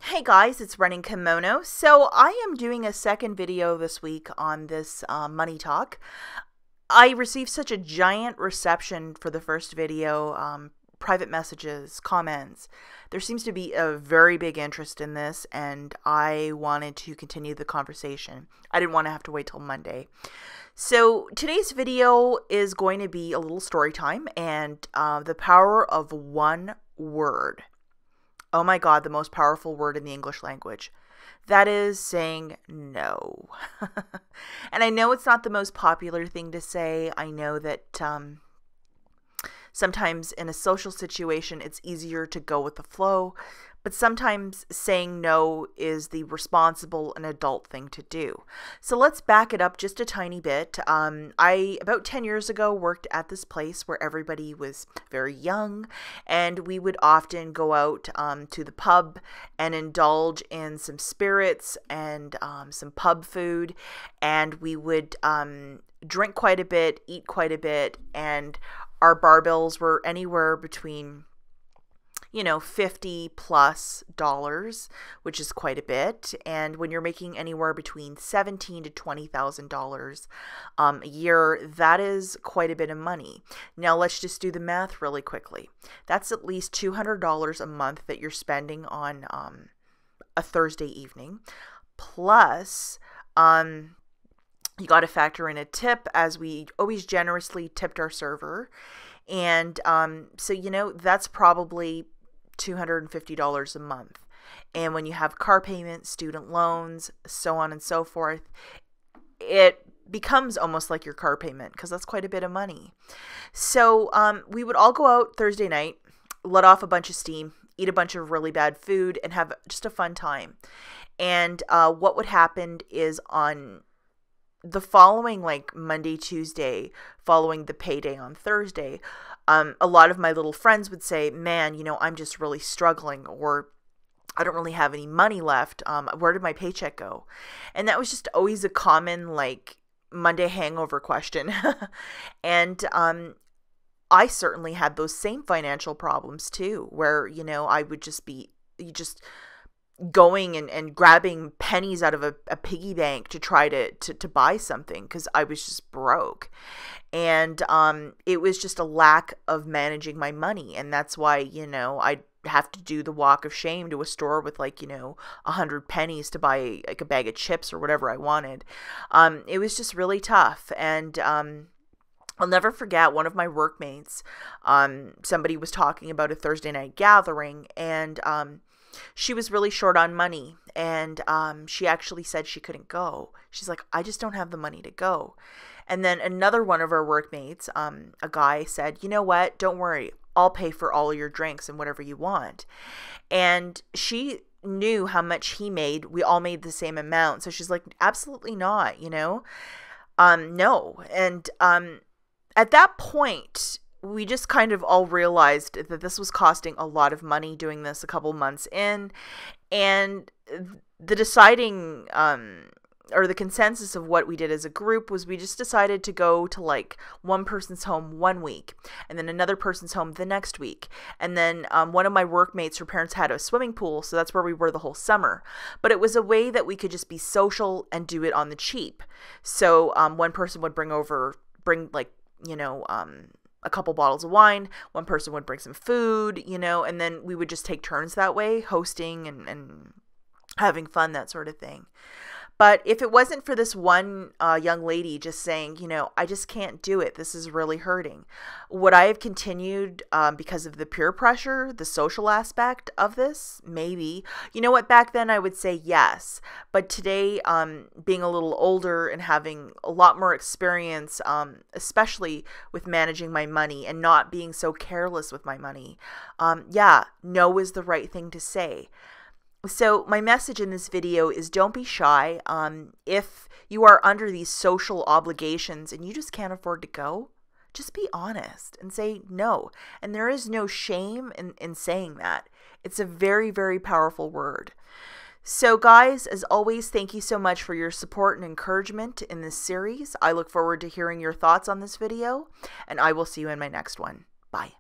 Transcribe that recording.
Hey guys, it's Running Kimono. So I am doing a second video this week on this money talk. I received such a giant reception for the first video, private messages, comments. There seems to be a very big interest in this, and I wanted to continue the conversation. I didn't want to have to wait till Monday. So today's video is going to be a little story time and the power of one word. Oh my God, the most powerful word in the English language. That is saying no. And I know it's not the most popular thing to say. I know that sometimes in a social situation, it's easier to go with the flow. But sometimes saying no is the responsible and adult thing to do. So let's back it up just a tiny bit. I, about 10 years ago, worked at this place where everybody was very young, and we would often go out to the pub and indulge in some spirits and some pub food, and we would drink quite a bit, eat quite a bit, and our bar bills were anywhere between $50+ which is quite a bit. And when you're making anywhere between $17,000 to $20,000 a year, that is quite a bit of money. Now let's just do the math really quickly. That's at least $200 a month that you're spending on a Thursday evening. Plus, you got to factor in a tip, as we always generously tipped our server. And so, that's probably $250 a month. And when you have car payments, student loans, so on and so forth, it becomes almost like your car payment, because that's quite a bit of money. So we would all go out Thursday night, let off a bunch of steam, eat a bunch of really bad food, and have just a fun time. And what would happen is on the following, like Monday, Tuesday, following the payday on Thursday, a lot of my little friends would say, man, I'm just really struggling, or I don't really have any money left. Where did my paycheck go? And that was just always a common, like, Monday hangover question. And I certainly had those same financial problems too, where, I would just be going and grabbing pennies out of a piggy bank to try to buy something, because I was just broke. And it was just a lack of managing my money. And that's why, I'd have to do the walk of shame to a store with 100 pennies to buy like a bag of chips or whatever I wanted. It was just really tough. And I'll never forget one of my workmates. Somebody was talking about a Thursday night gathering, and she was really short on money, and she actually said she couldn't go. She's like, I just don't have the money to go. And then another one of our workmates, a guy, said, you know what, don't worry, I'll pay for all your drinks and whatever you want. And she knew how much he made. We all made the same amount. So she's like, absolutely not, no. And at that point, we just kind of all realized that this was costing a lot of money doing this a couple months in. And the deciding, or the consensus of what we did as a group was we just decided to go to one person's home one week, and then another person's home the next week. And then one of my workmates, her parents had a swimming pool, so that's where we were the whole summer. But it was a way that we could just be social and do it on the cheap. So one person would bring a couple bottles of wine, one person would bring some food, and then we would just take turns that way, hosting and having fun, that sort of thing. But if it wasn't for this one young lady just saying, I just can't do it, this is really hurting, would I have continued because of the peer pressure, the social aspect of this? Maybe. You know what? Back then I would say yes. But today, being a little older and having a lot more experience, especially with managing my money and not being so careless with my money, yeah, no is the right thing to say. So my message in this video is don't be shy. If you are under these social obligations and you just can't afford to go, just be honest and say no. And there is no shame in saying that. It's a very, very powerful word. So guys, as always, thank you so much for your support and encouragement in this series. I look forward to hearing your thoughts on this video, and I will see you in my next one. Bye.